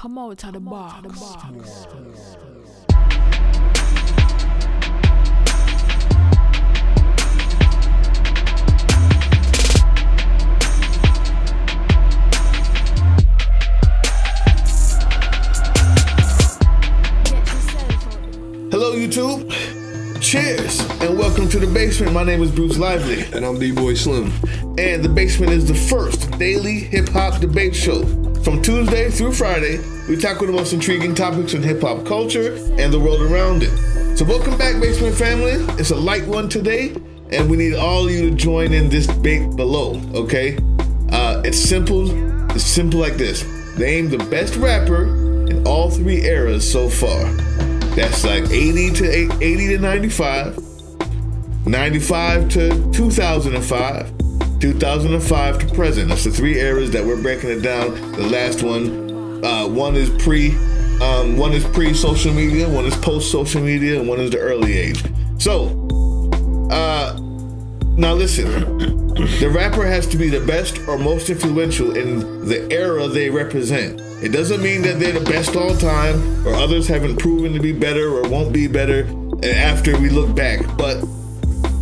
Come out of the bar. Hello, YouTube. Cheers and welcome to The Basement. My name is Bruce Lively. And I'm D-Boy Slim. And The Basement is the first daily hip-hop debate show. From Tuesday through Friday, we tackle the most intriguing topics in hip-hop culture and the world around it. So welcome back, Basement family. It's a light one today, and we need all of you to join in this debate below, okay? It's simple. It's simple like this. Name the best rapper in all three eras so far. That's like 80 to 95, 95 to 2005, 2005 to present. That's the three eras that we're breaking it down. The last one, one is pre-social media, one is post-social media, and one is the early age. So, now listen. The rapper has to be the best or most influential in the era they represent. It doesn't mean that they're the best all time or others haven't proven to be better or won't be better after we look back. But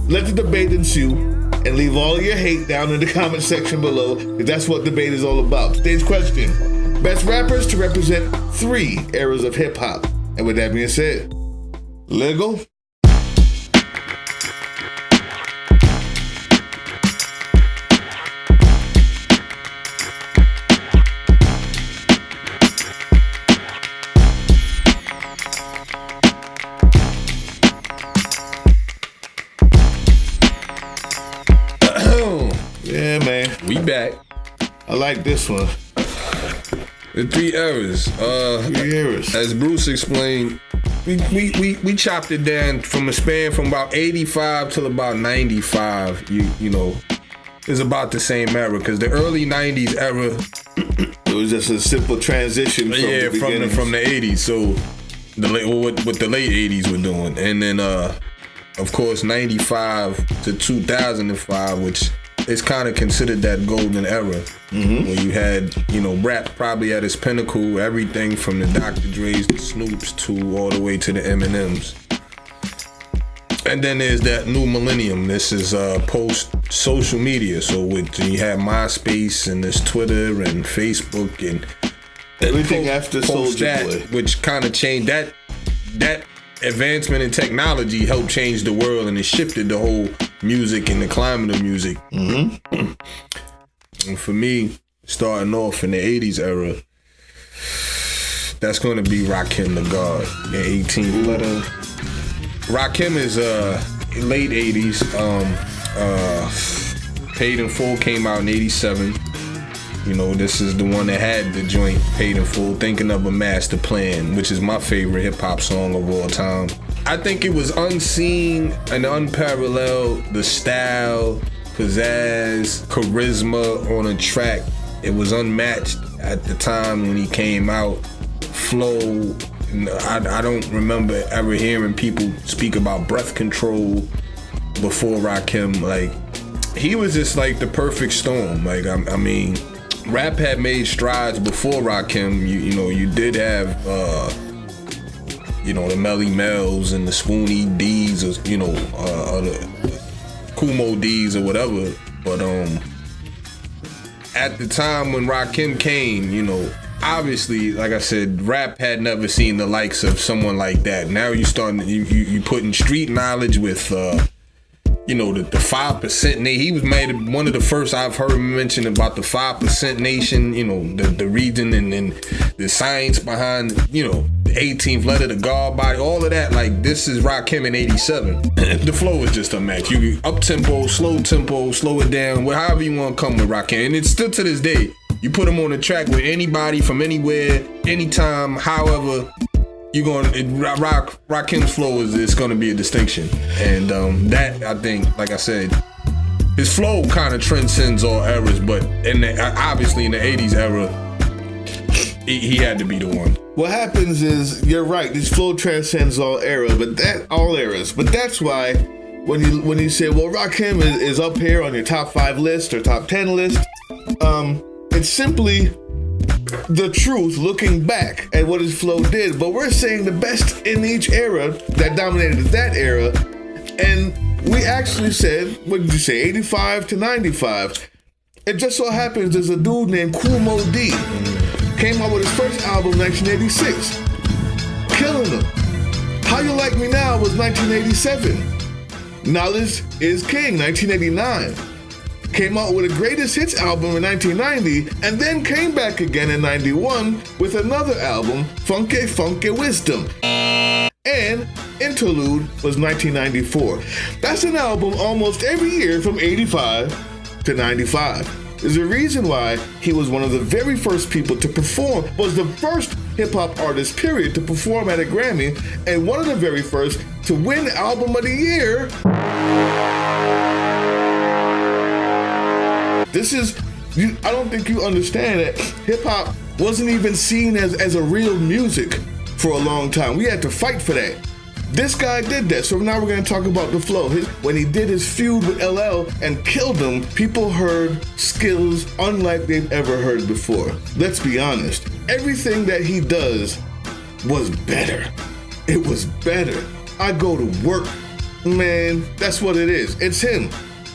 let the debate ensue and leave all your hate down in the comment section below, because that's what debate is all about. Stage question. Best rappers to represent three eras of hip hop. And with that being said, let's go. Yeah, man. We back. I like this one. The three eras. Three eras. As Bruce explained, we chopped it down from a span from about 85 till about 95. You know, it's about the same era, because the early 90s era, it was just a simple transition from the 80s. So what the late 80s were doing, and then of course 95 to 2005, which is kind of considered that golden era, when you had, rap probably at its pinnacle, everything from the Dr. Dre's, the Snoops, to all the way to the Eminems. And then there's that new millennium. This is post social media. So you have MySpace and there's Twitter and Facebook and everything after Soulja Boy, which kind of changed that advancement in technology helped change the world, and it shifted the whole music and the climate of music. And for me, starting off in the 80s era, that's going to be Rakim the God, the 18th letter. Rakim is late 80s. Paid in Full came out in 87. This is the one that had the joint Paid in Full, Thinking of a Master Plan, which is my favorite hip-hop song of all time. I think it was unseen and unparalleled, the style, pizzazz, charisma on a track. It was unmatched at the time when he came out. Flow, I don't remember ever hearing people speak about Breath Control before Rakim. Like, he was just like the perfect storm. Like, I mean, rap had made strides before Rakim. You did have the Melly Mel's and the Spoonie D's, or the Kumo D's or whatever. But at the time when Rakim came, obviously, like I said, rap had never seen the likes of someone like that. Now you putting street knowledge with the 5% Nation. He was made one of the first I've heard mention about the 5% Nation, the region and the science behind, the 18th letter, the God body, all of that. Like, this is Rakim in 87. The flow is just unmatched. You up tempo, slow it down, however you want to come with Rakim. And it's still to this day, you put him on a track with anybody from anywhere, anytime, however, Rakim's flow is going to be a distinction. And that, I think, like I said, his flow kind of transcends all eras, but obviously in the 80s era, he had to be the one. What happens is, you're right, this flow transcends all eras, but that's why when you say, well, Rakim is up here on your top 5 list or top 10 list, it's simply the truth looking back at what his flow did, but we're saying the best in each era that dominated that era. And we actually said, what did you say, 85 to 95. It just so happens there's a dude named Kool Moe Dee. Came out with his first album in 1986. Killing him. How You Like Me Now was 1987. Knowledge is King, 1989. Came out with a Greatest Hits album in 1990, and then came back again in 91 with another album, Funky Funky Wisdom. And Interlude was 1994. That's an album almost every year from 85 to 95. There's a reason why he was one of the very first people to perform, was the first hip-hop artist, period, to perform at a Grammy, and one of the very first to win Album of the Year. I don't think you understand that hip-hop wasn't even seen as a real music for a long time. We had to fight for that. This guy did that, so now we're going to talk about the flow. When he did his feud with LL and killed him, people heard skills unlike they've ever heard before. Let's be honest. Everything that he does was better. It was better. I go to work. Man, that's what it is. It's him.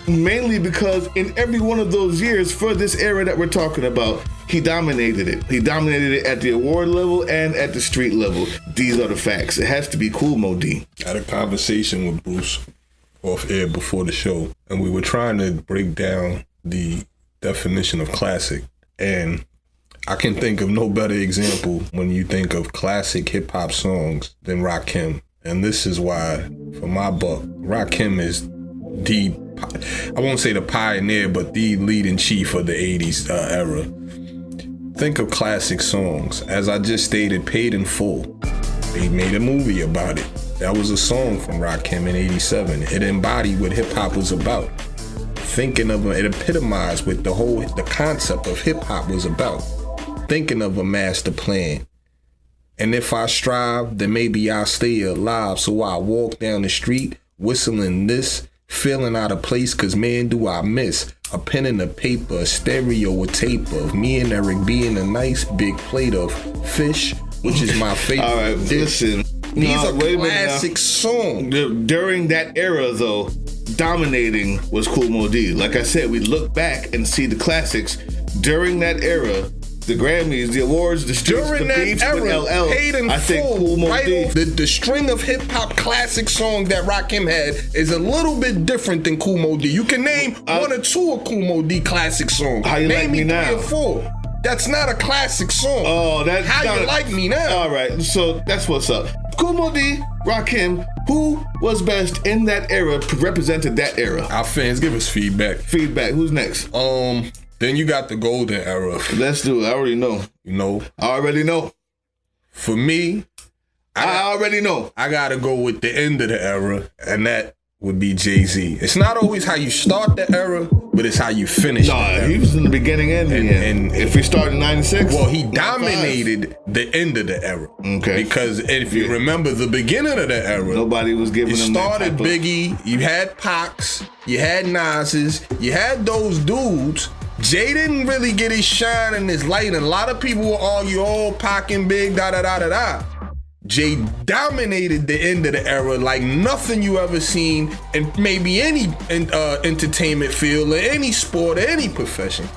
Mainly because in every one of those years for this era that we're talking about, he dominated it. He dominated it at the award level and at the street level. These are the facts. It has to be Kool Moe Dee. I had a conversation with Bruce off air before the show, and we were trying to break down the definition of classic. And I can think of no better example when you think of classic hip hop songs than Rakim. And this is why, for my buck, Rakim is the, I won't say the pioneer, but the leading chief of the 80s era. Think of classic songs. As I just stated, Paid in Full. They made a movie about it. That was a song from Rakim in 87. It embodied what hip hop was about. Thinking of it epitomized what the concept of hip hop was about. Thinking of a master plan. And if I strive, then maybe I'll stay alive. So I walk down the street, whistling this, feeling out of place, cause man, do I miss a pen and a paper, a stereo, a tape of me and Eric being a nice big plate of fish, which is my favorite. All right, listen. These are classic songs. During that era, though, dominating was Kool Moe Dee. Like I said, we look back and see the classics during that era. The Grammys, the awards, the streets, the beats with LL. Paid in I think full, Kool Moe Dee. The string of hip hop classic songs that Rakim had is a little bit different than Kool Moe Dee. You can name one or two of Kool Moe Dee classic songs. How You Name Like Me Now? 3 or 4. That's not a classic song. Oh, that's How You Like Me Now. All right, so that's what's up. Kool Moe Dee, Rakim, who was best in that era, represented that era? Our fans, give us feedback. Feedback. Who's next? Then you got the golden era. Let's do it. I already know. You know? I already know. For me, I already know. I gotta go with the end of the era, and that would be Jay-Z. It's not always how you start the era, but it's how you finish the era. He was in the beginning and the end. And if we start in 96? Well, he dominated the end of the era. Okay. Because if you remember the beginning of the era, nobody was giving it him started that type Biggie, you had Pacs, you had Nas's, you had those dudes. Jay didn't really get his shine and his light, and a lot of people will argue, oh, Pac and Big, da-da-da-da-da. Jay dominated the end of the era like nothing you ever seen in maybe any entertainment field or any sport or any profession.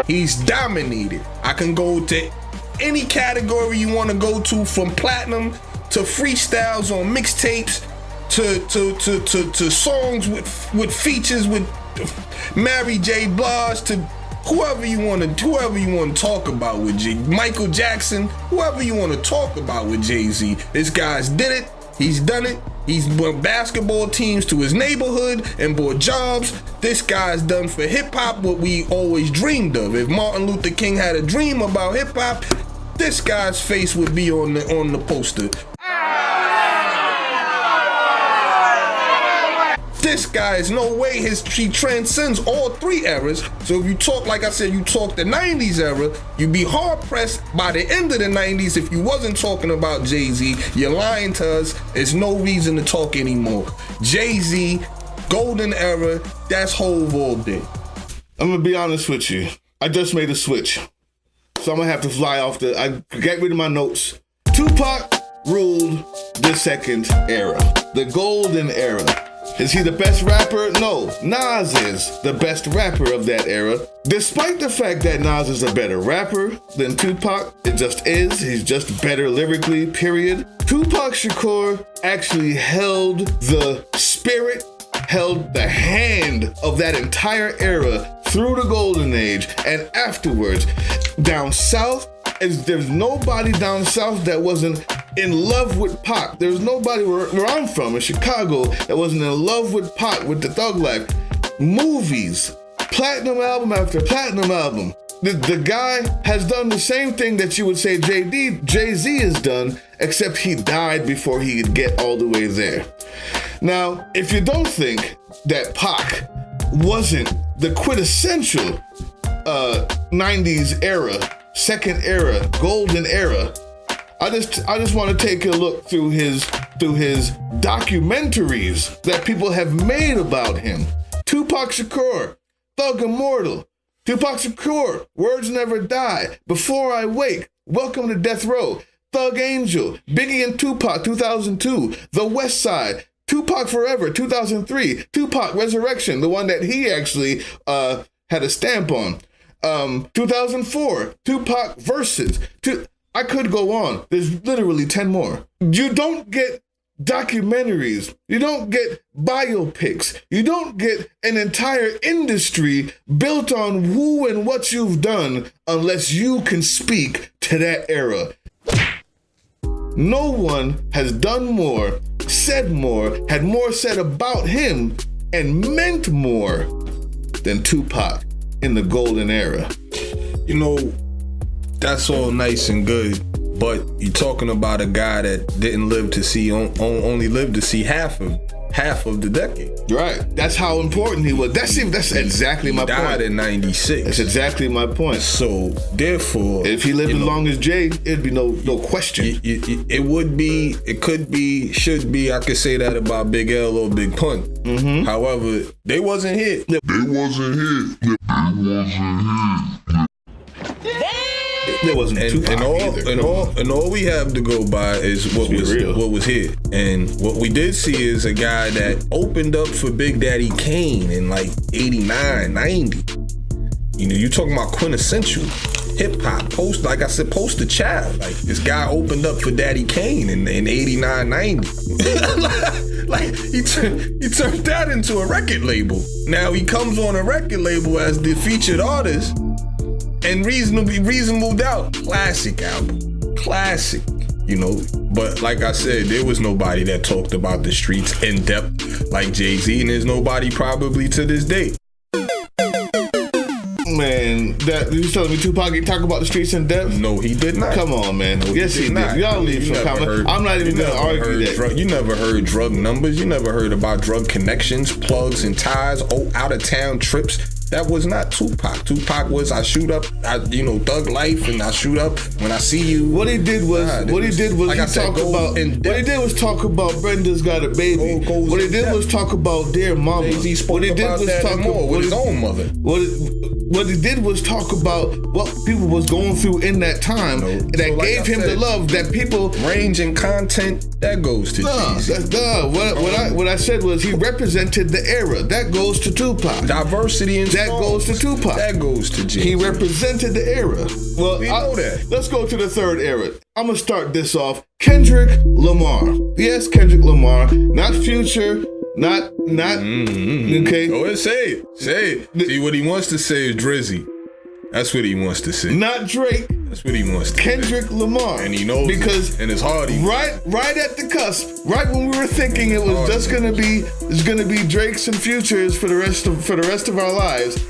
He's dominated. I can go to any category you want to go to, from platinum to freestyles on mixtapes to songs with features with Mary J. Blige to whoever you want to talk about with Jay, Michael Jackson, whoever you want to talk about with Jay-Z. This guy's did it. He's done it. He's brought basketball teams to his neighborhood and brought jobs. This guy's done for hip hop what we always dreamed of. If Martin Luther King had a dream about hip hop, this guy's face would be on the poster. This guy is no way he transcends all three eras. So if you talk, like I said, you talk the 90s era, you'd be hard pressed by the end of the 90s if you wasn't talking about Jay-Z. You're lying to us. There's no reason to talk anymore. Jay-Z, golden era, that's Hove all day. I'm gonna be honest with you. I just made a switch, so I'm gonna have to fly off I get rid of my notes. Tupac ruled the second era, the golden era. Is he the best rapper? No. Nas is the best rapper of that era. Despite the fact that Nas is a better rapper than Tupac, it just is. He's just better lyrically, period. Tupac Shakur actually held the spirit, held the hand of that entire era through the golden age, and afterwards. Down south, there's nobody down south that wasn't in love with Pac. There's nobody where I'm from, in Chicago, that wasn't in love with Pac, with the Thug Life. Movies, platinum album after platinum album. The guy has done the same thing that you would say Jay-Z has done, except he died before he could get all the way there. Now, if you don't think that Pac wasn't the quintessential 90s era, second era, golden era, I just want to take a look through his documentaries that people have made about him. Tupac Shakur, Thug Immortal. Tupac Shakur, Words Never Die, Before I Wake, Welcome to Death Row, Thug Angel, Biggie and Tupac, 2002, The West Side, Tupac Forever, 2003, Tupac Resurrection, the one that he actually had a stamp on, 2004, Tupac Versus. I could go on. There's literally 10 more. You don't get documentaries. You don't get biopics. You don't get an entire industry built on who and what you've done unless you can speak to that era. No one has done more, said more, had more said about him, and meant more than Tupac in the golden era. You know, that's all nice and good, but you're talking about a guy that didn't live to see, only lived to see half of the decade. Right. That's how important he was. That's exactly my point. He died in 96. That's exactly my point. So, therefore, if he lived as long as Jay, it'd be no question. It would be, it could be, should be, I could say that about Big L or Big Pun. Mm-hmm. However, they wasn't hit. There wasn't and all we have to go by is what was here. And what we did see is a guy that opened up for Big Daddy Kane in like 89, 90. You know, you talking about quintessential hip hop, like I said, poster child. Like, this guy opened up for Daddy Kane in 89, 90. Like, he turned that into a record label. Now he comes on a record label as the featured artist. And Reason moved out. Classic album. Classic. You know, but like I said, there was nobody that talked about the streets in depth like Jay-Z, and there's nobody probably to this day. Man, you telling me Tupac didn't talk about the streets in depth? No, he did not. Come on, man. No, yes, he did. Y'all leave some comment. I'm not even going to argue that. You never heard drug numbers. You never heard about drug connections, plugs and ties, out-of-town trips. That was not Tupac. Tupac was, I shoot up, Thug Life, and I shoot up when I see you. What he did was talk about Brenda's Got a Baby. What he did was talk about Dear Mama. What he did was talk more with his own mother. What he did was talk about what people was going through in that time that gave him the love that people. Range and content, that goes to Jesus. What I said was he represented the era. That goes to Tupac. Diversity and that goes to Tupac. That goes to Jesus. He represented the era. Well, we know that. Let's go to the third era. I'm going to start this off. Kendrick Lamar. Yes, Kendrick Lamar. Not Future. Not. Okay. Go ahead, say it. See, what he wants to say is Drizzy. That's what he wants to say. Not Drake. That's what he wants to Kendrick Lamar. And he knows because it. And it's hard. Right at the cusp, right when we were thinking it was just gonna be Drake's and Futures for the rest of our lives,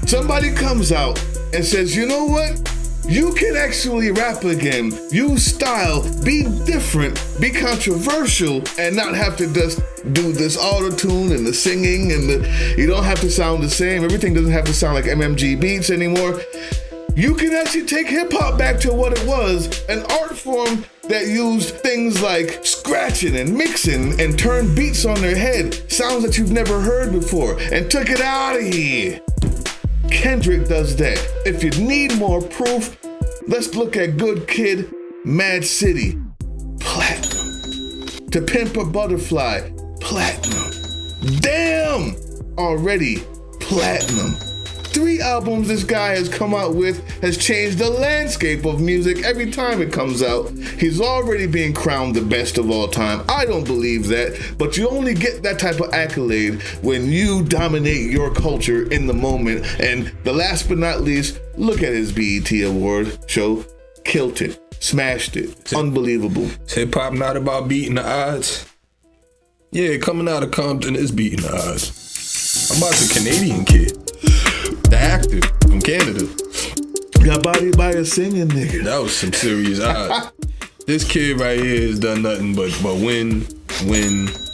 somebody comes out and says, you know what? You can actually rap again, use style, be different, be controversial, and not have to just do this auto-tune and the singing and you don't have to sound the same. Everything doesn't have to sound like MMG beats anymore. You can actually take hip-hop back to what it was, an art form that used things like scratching and mixing and turned beats on their head, sounds that you've never heard before, and took it out of here. Kendrick does that. If you need more proof, let's look at Good Kid, Mad City, platinum. To Pimp a Butterfly, platinum. Damn! Already platinum. 3 albums this guy has come out with has changed the landscape of music every time it comes out. He's already being crowned the best of all time. I don't believe that, but you only get that type of accolade when you dominate your culture in the moment. And the last but not least, look at his BET award show. Killed it. Smashed it. Unbelievable. Is hip-hop not about beating the odds? Yeah, coming out of Compton is beating the odds. I'm about the Canadian kid. The actor from Canada. Got bodied by a singing nigga. That was some serious odds. This kid right here has done nothing but win,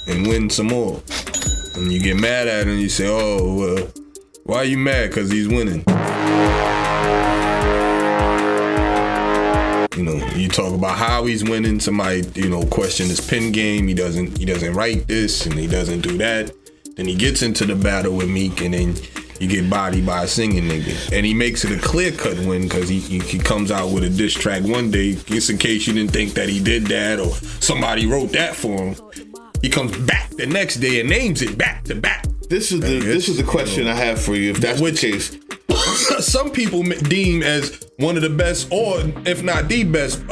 and win some more. And you get mad at him and you say, oh, why are you mad? Because he's winning. You know, you talk about how he's winning. Somebody, question his pen game. He doesn't write this and he doesn't do that. Then he gets into the battle with Meek and then you get bodied by a singing nigga. And he makes it a clear-cut win because he comes out with a diss track one day, just in case you didn't think that he did that or somebody wrote that for him. He comes back the next day and names it back to back. This is the question I have for you, if that's the case. Some people deem as one of the best, or if not the best,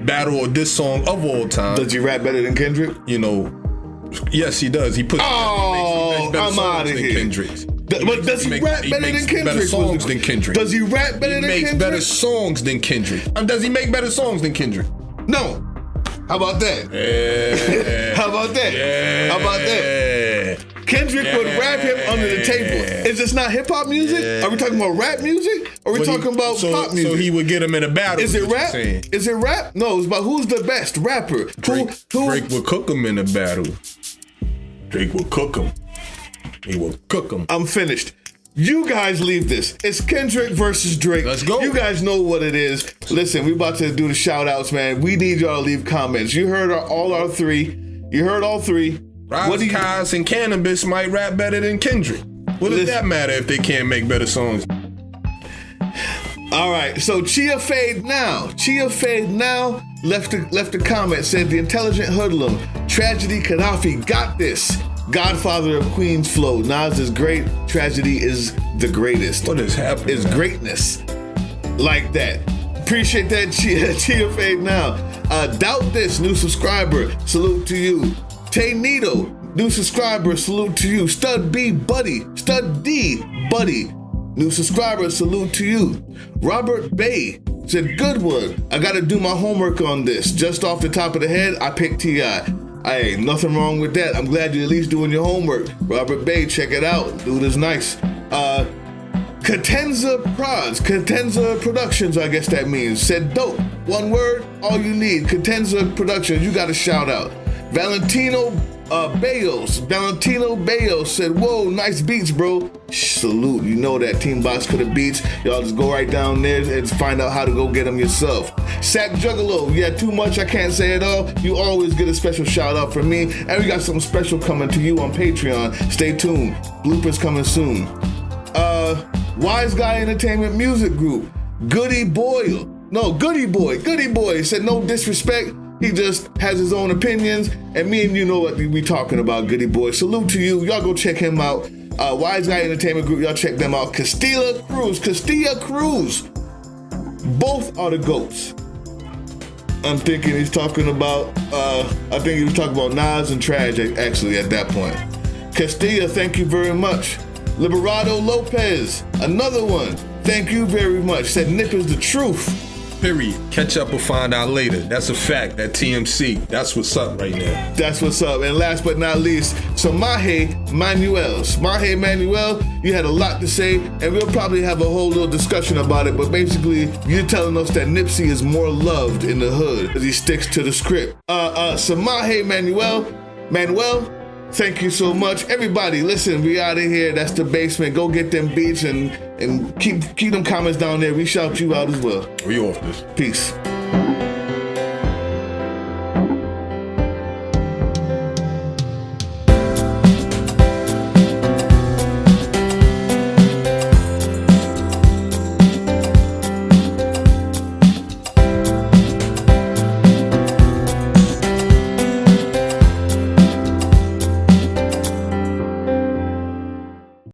battle or diss song of all time. Does he rap better than Kendrick? Yes, he does. He puts I'm out of here. Kendrick's. But does he rap better than Kendrick? Better songs than Kendrick. Does he rap better than Kendrick? He makes better songs than Kendrick. Does he make better songs than Kendrick? No. How about that? Yeah. How about that? Yeah. How about that? Kendrick would rap him under the table. Is this not hip hop music? Yeah. Are we talking about rap music? Or are we talking about pop music? So he would get him in a battle. Is it rap? Is it rap? No, it's about who's the best rapper. Drake would cook him in a battle. Drake will cook him. He will cook him. I'm finished. You guys leave this. It's Kendrick versus Drake. Let's go. You guys know what it is. Listen, we're about to do the shout outs, man. We need y'all to leave comments. You heard all our 3. You heard all 3. Kaz and Cannabis might rap better than Kendrick. What does that matter if they can't make better songs? All right, so Chia Fade Now left a comment, said the intelligent hoodlum, Tragedy Gaddafi got this. Godfather of Queens flow. Nas is great. Tragedy is the greatest. What is happening? It's greatness. Like that. Appreciate that, Chia Fade Now. Doubt This, new subscriber. Salute to you. Tay Nito, new subscriber. Salute to you. Stud D Buddy. New subscriber. Salute to you. Robert Bay said, good one. I got to do my homework on this. Just off the top of the head, I picked T.I. Hey, nothing wrong with that. I'm glad you're at least doing your homework. Robert Bay, check it out. Dude is nice. Catenza Productions, I guess that means, said dope. One word, all you need. Catenza Productions, you got a shout out. Valentino Bayos said, whoa, nice beats, bro. Salute. You know that Team Box could have beats. Y'all just go right down there and find out how to go get them yourself. Sack Juggalo, yeah, too much, I can't say it all. You always get a special shout out from me. And we got something special coming to you on Patreon. Stay tuned. Bloopers coming soon. Wise Guy Entertainment Music Group. Goody Boy said no disrespect. He just has his own opinions, and me and you know what we talking about, Goody Boy. Salute to you. Y'all go check him out. Wise Guy Entertainment Group, y'all check them out. Castilla Cruz. Both are the GOATs. I'm thinking he's talking about, I think he was talking about Nas and Trag, actually, at that point. Castilla, thank you very much. Liberado Lopez, another one. Thank you very much. Said Nip is the truth. Period. Catch up or find out later. That's a fact. That TMC. That's what's up right now. That's what's up. And last but not least, Samaje Manuel, you had a lot to say, and we'll probably have a whole little discussion about it, but basically, you're telling us that Nipsey is more loved in the hood because he sticks to the script. Samaje Manuel, thank you so much. Everybody, listen, we out of here. That's the basement. Go get them beats and keep them comments down there. We shout you out as well. We off this. Peace.